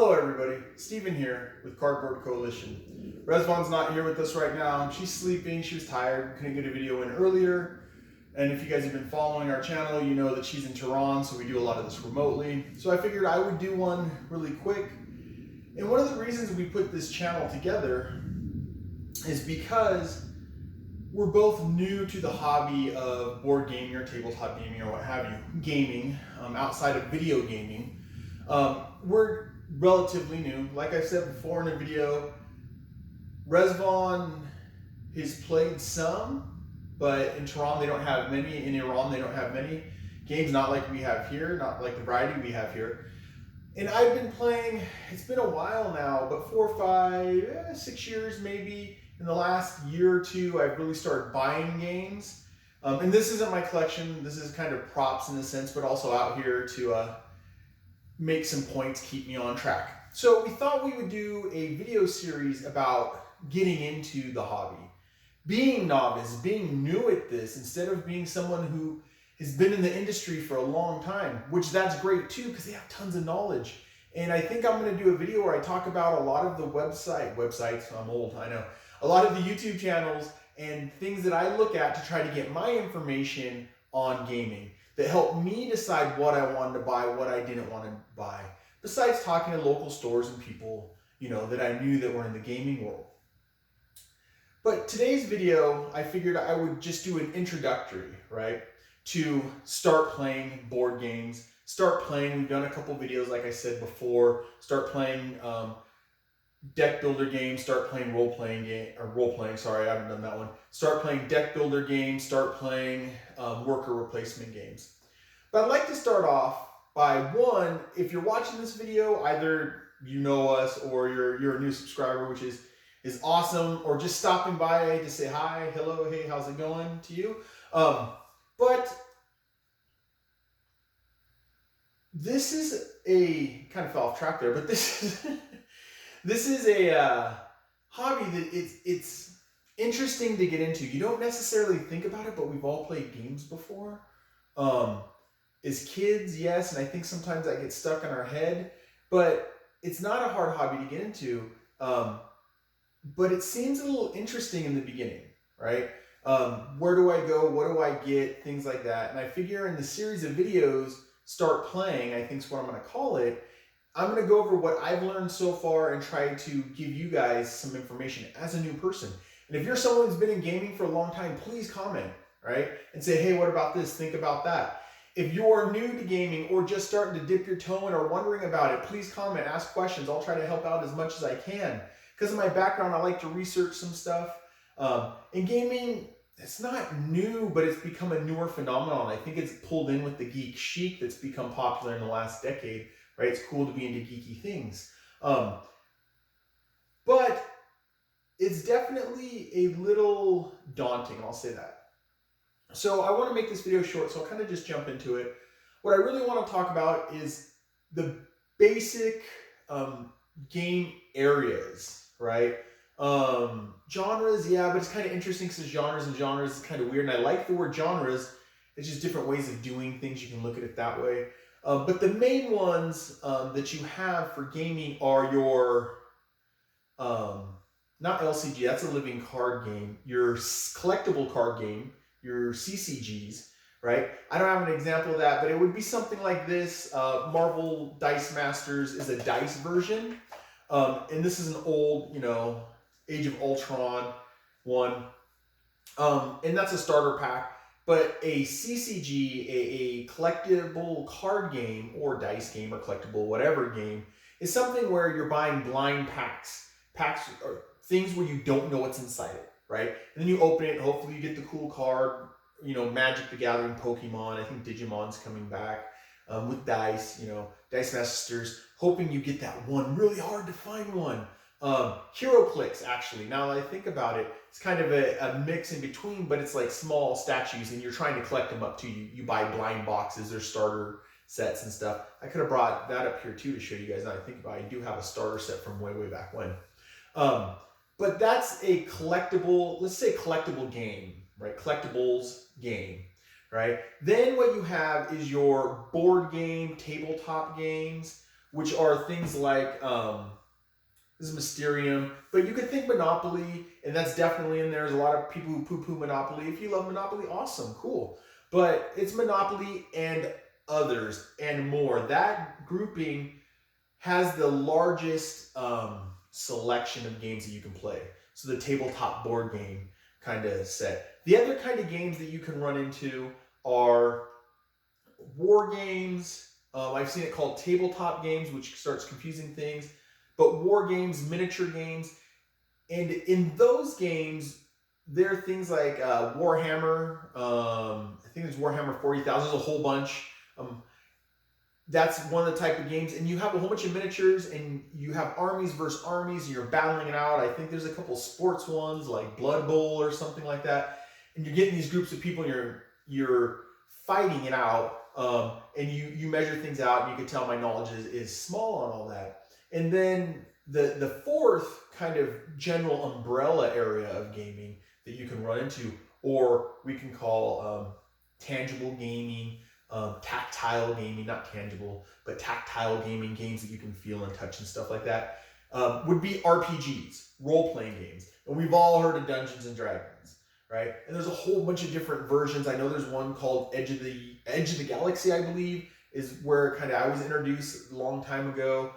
Hello everybody, Steven here with Cardboard Coalition. Resvon's not here with us right now. She's sleeping, she was tired, couldn't get a video in earlier. And if you guys have been following our channel, you know that she's in Tehran, so we do a lot of this remotely. So I figured I would do one really quick. And one of the reasons we put this channel together is because we're both new to the hobby of board gaming or tabletop gaming or what have you, gaming, outside of video gaming. We're relatively new. Like I said before in a video, Resvon has played some, but in Tehran they don't have many, in Iran they don't have many games, not like we have here, not like the variety we have here. And I've been playing, it's been a while now, but 4, 5, 6 years maybe. In the last year or two, I've really started buying games. And this isn't my collection, this is kind of props in a sense, but also out here to make some points, keep me on track. So we thought we would do a video series about getting into the hobby. Being novice, being new at this, instead of being someone who has been in the industry for a long time, which that's great too, because they have tons of knowledge. And I think I'm gonna do a video where I talk about a lot of the websites, I'm old, I know, a lot of the YouTube channels and things that I look at to try to get my information on gaming that helped me decide what I wanted to buy, what I didn't want to buy. Besides talking to local stores and people, you know, that I knew that were in the gaming world. But today's video, I figured I would just do an introductory, right? To start playing board games, start playing, we've done a couple videos, like I said before, start playing deck builder games, start playing sorry, I haven't done that one. Start playing deck builder games, start playing worker replacement games. But I'd like to start off by one, if you're watching this video, either you know us or you're a new subscriber, which is awesome, or just stopping by to say hi, hello, hey, how's it going to you? But this is a, kind of fell off track there, but this is this is a hobby that it's interesting to get into. You don't necessarily think about it, but we've all played games before. As kids, yes, and I think sometimes that gets stuck in our head, but it's not a hard hobby to get into. But it seems a little interesting in the beginning, right? Where do I go? What do I get? Things like that. And I figure in the series of videos, Start Playing, I think is what I'm going to call it, I'm going to go over what I've learned so far and try to give you guys some information as a new person. And if you're someone who's been in gaming for a long time, please comment, right? And say, hey, what about this? Think about that. If you're new to gaming or just starting to dip your toe in or wondering about it, please comment, ask questions. I'll try to help out as much as I can. Because of my background, I like to research some stuff. In gaming, it's not new, but it's become a newer phenomenon. I think it's pulled in with the geek chic that's become popular in the last decade. Right? It's cool to be into geeky things. But it's definitely a little daunting, I'll say that. So I want to make this video short, so I'll kind of just jump into it. What I really want to talk about is the basic game areas, right? Genres, yeah, but it's kind of interesting because genres and genres is kind of weird. And I like the word genres. It's just different ways of doing things. You can look at it that way. But the main ones that you have for gaming are your, not LCG, that's a living card game, your collectible card game, your CCGs, right? I don't have an example of that, but it would be something like this. Marvel Dice Masters is a dice version. And this is an old, you know, Age of Ultron one. And that's a starter pack. But a CCG, a collectible card game or dice game or collectible whatever game, is something where you're buying blind packs. Packs are things where you don't know what's inside it, right? And then you open it, and hopefully you get the cool card, you know, Magic the Gathering, Pokemon, I think Digimon's coming back with dice, you know, Dice Masters, hoping you get that one, really hard to find one. HeroClix, actually, now that I think about it, it's kind of a mix in between, but it's like small statues and you're trying to collect them up too. You buy blind boxes or starter sets and stuff. I could have brought that up here too to show you guys. Now I think about it, I do have a starter set from way back when. But that's a collectible, let's say collectible game, right? Collectibles game, right? Then what you have is your board game, tabletop games, which are things like this is Mysterium, but you could think Monopoly, and that's definitely in there. There's a lot of people who poo-poo Monopoly. If you love Monopoly, awesome, cool. But it's Monopoly and others and more. That grouping has the largest selection of games that you can play. So the tabletop board game kind of set. The other kind of games that you can run into are war games. I've seen it called tabletop games, which starts confusing things. But war games, miniature games, and in those games, there are things like Warhammer. I think there's Warhammer 40,000. There's a whole bunch. That's one of the type of games, and you have a whole bunch of miniatures, and you have armies versus armies, and you're battling it out. I think there's a couple sports ones like Blood Bowl or something like that, and you're getting these groups of people, and you're fighting it out, and you measure things out, and you can tell my knowledge is small on all that. And then the fourth kind of general umbrella area of gaming that you can run into, or we can call tangible gaming, tactile gaming, not tangible, but tactile gaming, games that you can feel and touch and stuff like that, would be RPGs, role-playing games. And we've all heard of Dungeons and Dragons, right? And there's a whole bunch of different versions. I know there's one called Edge of the Galaxy, I believe, is where kind of I was introduced a long time ago.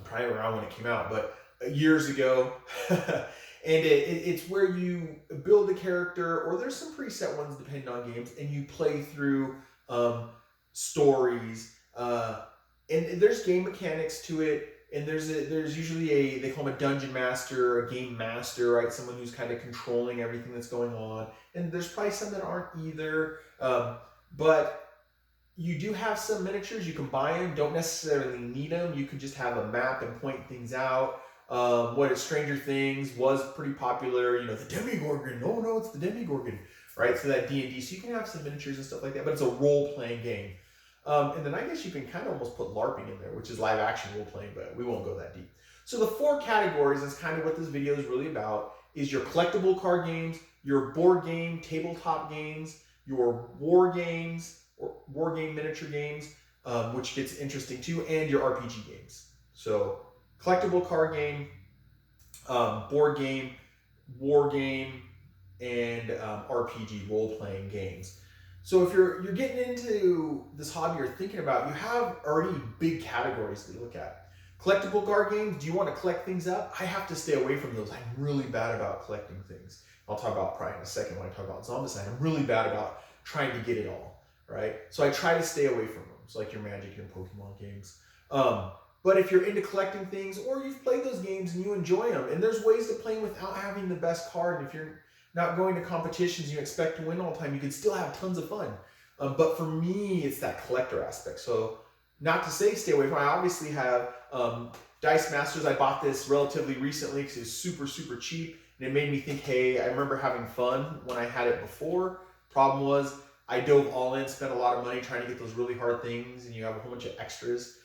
Probably around when it came out, but years ago. And it's where you build a character, or there's some preset ones depending on games, and you play through stories. And there's game mechanics to it, and there's usually they call them a dungeon master, a game master, right? Someone who's kind of controlling everything that's going on. And there's probably some that aren't either, but you do have some miniatures. You can buy them. Don't necessarily need them. You can just have a map and point things out. What is Stranger Things was pretty popular. You know, the Demigorgon. No, it's the Demigorgon, right? So that D&D. So you can have some miniatures and stuff like that. But it's a role-playing game. And then I guess you can kind of almost put LARPing in there, which is live-action role-playing, but we won't go that deep. So the four categories is kind of what this video is really about. Is your collectible card games, your board game, tabletop games, your war games, or war game miniature games, which gets interesting too, and your RPG games. So collectible card game, board game, war game, and RPG role-playing games. So if you're getting into this hobby you're thinking about, you have already big categories to look at. Collectible card games, do you want to collect things up? I have to stay away from those. I'm really bad about collecting things. I'll talk about probably in a second when I talk about Zombicide. I'm really bad about trying to get it all, right? So I try to stay away from them. It's like your Magic and Pokemon games. But if you're into collecting things, or you've played those games and you enjoy them, and there's ways to play without having the best card, and if you're not going to competitions and you expect to win all the time, you can still have tons of fun. But for me, it's that collector aspect. So not to say stay away from it. I obviously have Dice Masters. I bought this relatively recently because it was super, super cheap. And it made me think, hey, I remember having fun when I had it before. Problem was, I dove all in, spent a lot of money trying to get those really hard things, and you have a whole bunch of extras.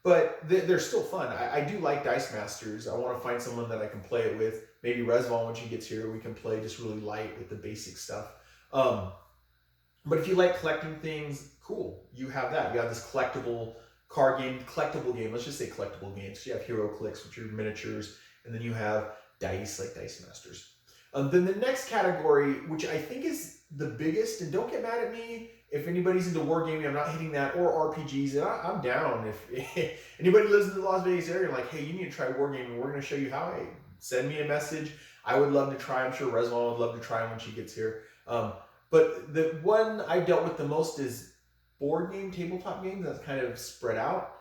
But they're still fun. I do like Dice Masters. I want to find someone that I can play it with. Maybe Resvon, when she gets here, we can play just really light with the basic stuff. But if you like collecting things, cool. You have that. You have this collectible card game, collectible game. Let's just say collectible games. You have Hero Clicks, which are miniatures, and then you have dice, like Dice Masters. Then the next category, which I think is the biggest, and don't get mad at me if anybody's into wargaming, I'm not hitting that, or RPGs, and I'm down. If anybody lives in the Las Vegas area, like, hey, you need to try wargaming, we're going to show you how. Hey, send me a message. I would love to try. I'm sure Resvon would love to try when she gets here. But the one I dealt with the most is board game, tabletop games. That's kind of spread out.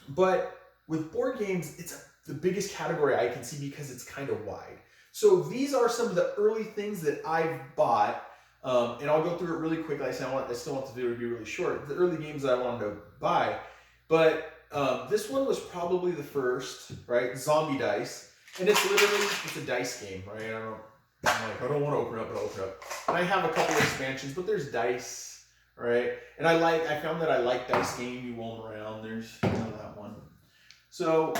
But with board games, it's the biggest category I can see because it's kind of wide. So these are some of the early things that I've bought. And I'll go through it really quick. Like I said, I still want the video to be really short. The early games that I wanted to buy. But this one was probably the first, right? Zombie Dice. And it's a dice game, right? I don't want to open it up, but I'll open it up. And I have a couple of expansions, but there's dice, right? And I found that I like dice game. You roll them around. There's that one. So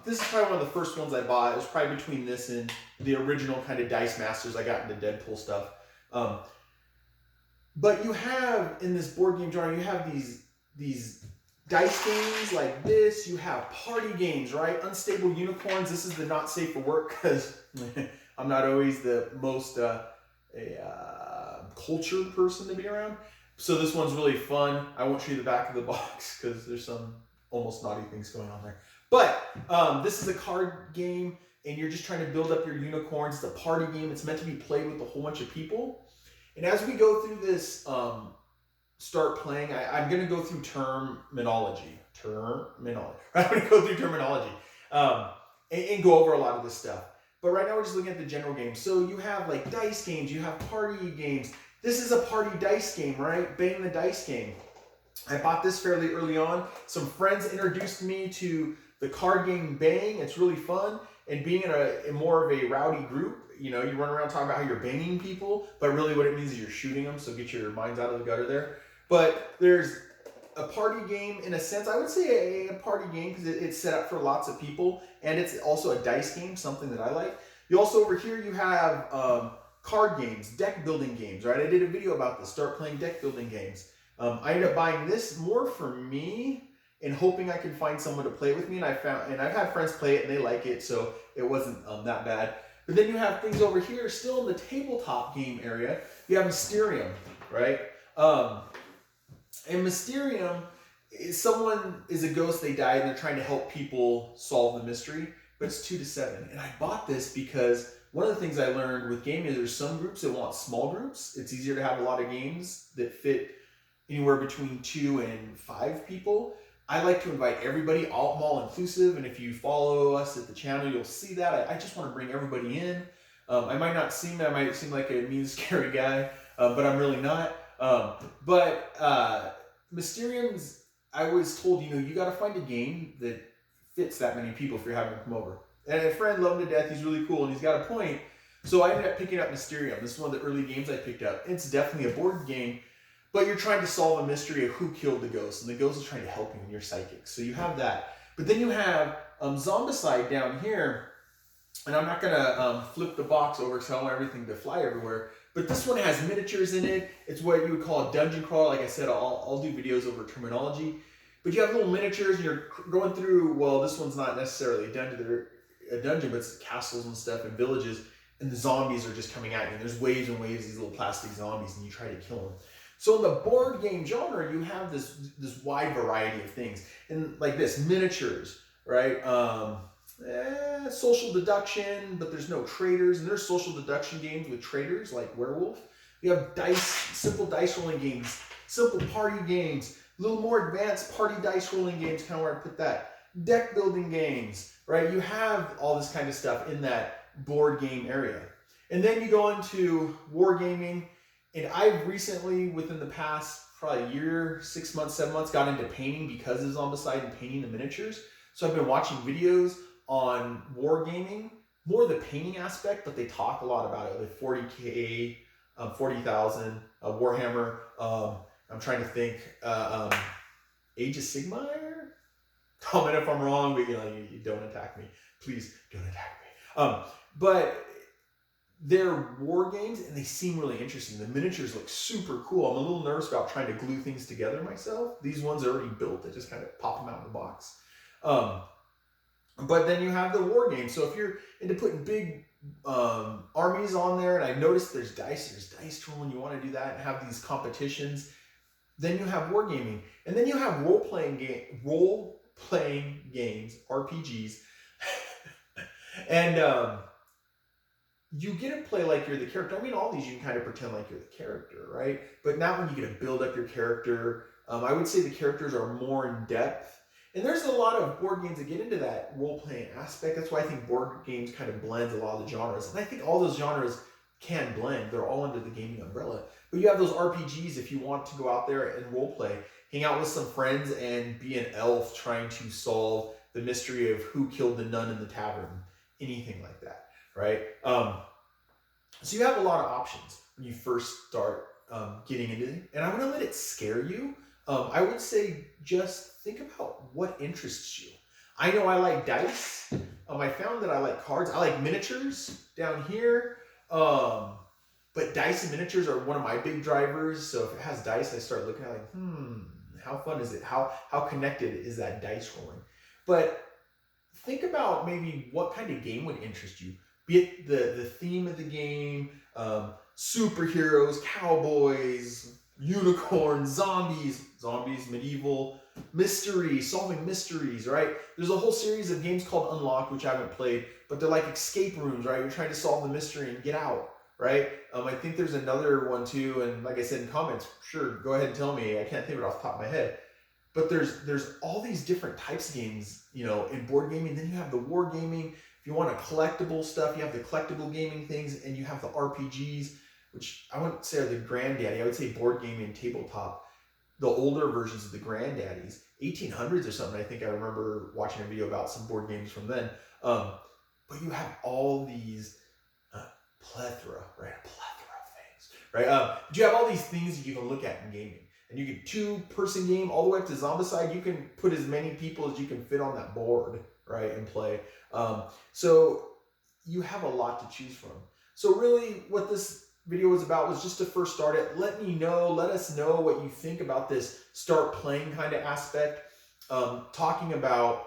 this is probably one of the first ones I bought. It was probably between this and the original kind of Dice Masters. I got into Deadpool stuff. But you have, in this board game genre, you have these dice games like this. You have party games, right? Unstable Unicorns. This is the not safe for work because I'm not always the most cultured person to be around. So this one's really fun. I won't show you the back of the box because there's some almost naughty things going on there. But this is a card game, and you're just trying to build up your unicorns. It's a party game. It's meant to be played with a whole bunch of people. And as we go through this, start playing, I'm going to go through terminology. I'm going to go through terminology and go over a lot of this stuff. But right now we're just looking at the general game. So you have like dice games, you have party games. This is a party dice game, right? Bang the dice game. I bought this fairly early on. Some friends introduced me to the card game Bang. It's really fun. And being in more of a rowdy group, you know, you run around talking about how you're banging people, but really what it means is you're shooting them. So get your minds out of the gutter there. But there's a party game in a sense. I would say a party game because it's set up for lots of people, and it's also a dice game, something that I like. You also over here you have card games, deck building games, right? I did a video about this. Start playing deck building games. I ended up buying this more for me and hoping I could find someone to play with me, and I've had friends play it and they like it, so it wasn't that bad. But then you have things over here, still in the tabletop game area. You have Mysterium, right? And Mysterium is someone is a ghost, they died, and they're trying to help people solve the mystery, but it's 2 to 7. And I bought this because one of the things I learned with gaming is there's some groups that want small groups. It's easier to have a lot of games that fit anywhere between 2 and 5 people. I like to invite everybody, all inclusive, and if you follow us at the channel, you'll see that. I just want to bring everybody in. I might seem like a mean, scary guy, but I'm really not. Mysteriums, I was told, you got to find a game that fits that many people if you're having them come over. And a friend loved him to death. He's really cool, and he's got a point. So I ended up picking up Mysterium. This is one of the early games I picked up. It's definitely a board game, but you're trying to solve a mystery of who killed the ghost, and the ghost is trying to help you, and you're psychic. So you have that. But then you have Zombicide down here, and I'm not going to flip the box over because I don't want everything to fly everywhere. But this one has miniatures in it. It's what you would call a dungeon crawl. Like I said, I'll do videos over terminology. But you have little miniatures, and you're going through, well, this one's not necessarily a dungeon, but it's castles and stuff and villages, and the zombies are just coming at you. And there's waves and waves of these little plastic zombies, and you try to kill them. So in the board game genre, you have this wide variety of things. And like this, miniatures, right? Social deduction, but there's no traders. And there's social deduction games with traders, like Werewolf. You have simple dice rolling games, simple party games, a little more advanced party dice rolling games, kind of where I put that. Deck building games, right? You have all this kind of stuff in that board game area. And then you go into wargaming. And I've recently, within the past probably a year, 6 months, 7 months, got into painting because of Zombicide and painting the miniatures. So I've been watching videos on wargaming, more the painting aspect, but they talk a lot about it, like 40K, 40,000, Warhammer. I'm trying to think, Age of Sigmar? Comment if I'm wrong, but you don't attack me. Please don't attack me. But they're war games, and they seem really interesting. The miniatures look super cool. I'm a little nervous about trying to glue things together myself. These ones are already built. I just kind of pop them out of the box. But then you have the war game. So if you're into putting big armies on there, and I've noticed there's dice rolling, you want to do that and have these competitions. Then you have wargaming. And then you have role-playing games, RPGs. And you get to play like you're the character. I mean, all these you can kind of pretend like you're the character, right? But now when you get to build up your character, I would say the characters are more in depth. And there's a lot of board games that get into that role-playing aspect. That's why I think board games kind of blends a lot of the genres. And I think all those genres can blend. They're all under the gaming umbrella. But you have those RPGs if you want to go out there and role-play. Hang out with some friends and be an elf trying to solve the mystery of who killed the nun in the tavern. Anything like that, right? So you have a lot of options when you first start getting into it. And I want to let it scare you. I would say just think about what interests you. I know I like dice. I found that I like cards. I like miniatures down here. But dice and miniatures are one of my big drivers. So if it has dice, I start looking at like, how fun is it? How connected is that dice rolling? But think about maybe what kind of game would interest you. Be it the theme of the game, superheroes, cowboys, unicorns, zombies, medieval, mystery, solving mysteries, right? There's a whole series of games called Unlocked, which I haven't played, but they're like escape rooms, right? You're trying to solve the mystery and get out, right? I think there's another one too, and like I said in comments, sure, go ahead and tell me. I can't think of it off the top of my head. But there's all these different types of games, in board gaming. Then you have the wargaming. If you want a collectible stuff, you have the collectible gaming things, and you have the RPGs, which I wouldn't say are the granddaddy. I would say board gaming and tabletop, the older versions of the granddaddies, 1800s or something. I think I remember watching a video about some board games from then. But you have all these plethora, right? A plethora of things, right? But you have all these things that you can look at in gaming. And you can 2-person game all the way up to Zombicide. You can put as many people as you can fit on that board, right, and play. So you have a lot to choose from. So really what this video was about was just to first start it. Let us know what you think about this start playing kind of aspect. Talking about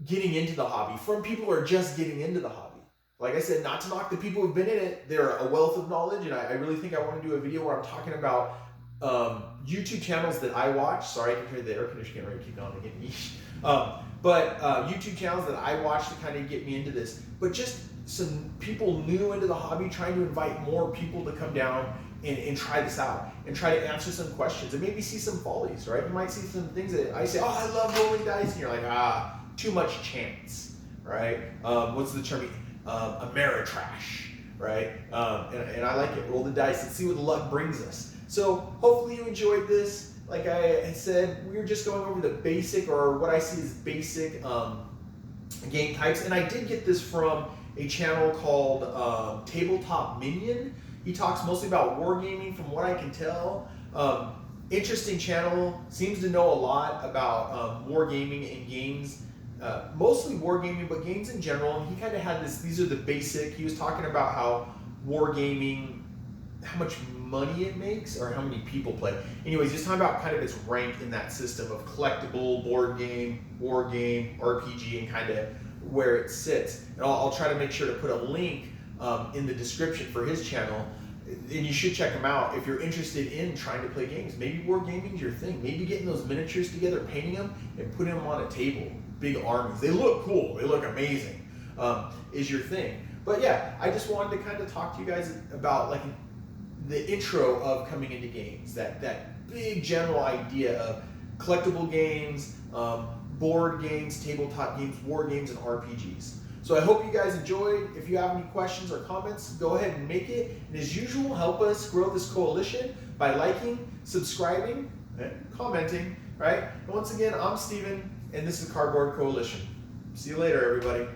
getting into the hobby from people who are just getting into the hobby. Like I said, not to knock the people who've been in it. They're a wealth of knowledge, and I really think I want to do a video where I'm talking about YouTube channels that I watch. Sorry, I can hear the air conditioning right keep on again. But YouTube channels that I watch to kind of get me into this. But just some people new into the hobby, trying to invite more people to come down and try this out and try to answer some questions and maybe see some follies, right? You might see some things that I say, oh, I love rolling dice, and you're like, too much chance, right? What's the term? Ameritrash, right? And I like it. Roll the dice and see what the luck brings us. So hopefully you enjoyed this. Like I had said, we're just going over the basic, or what I see as basic game types. And I did get this from a channel called Tabletop Minion. He talks mostly about wargaming from what I can tell. Interesting channel, seems to know a lot about wargaming and games. Mostly wargaming, but games in general. And he kind of had these are the basic. He was talking about how wargaming, how much money it makes, or how many people play. Anyways, just talking about kind of its rank in that system of collectible, board game, war game, RPG, and kind of where it sits. And I'll try to make sure to put a link in the description for his channel. And you should check him out if you're interested in trying to play games. Maybe wargaming is your thing. Maybe getting those miniatures together, painting them, and putting them on a table. Big armies. They look cool. They look amazing. Is your thing. But yeah, I just wanted to kind of talk to you guys about like the intro of coming into games. That big general idea of collectible games, board games, tabletop games, war games, and RPGs. So I hope you guys enjoyed. If you have any questions or comments, go ahead and make it. And as usual, help us grow this coalition by liking, subscribing, and commenting, right? And once again, I'm Steven, and this is Cardboard Coalition. See you later, everybody.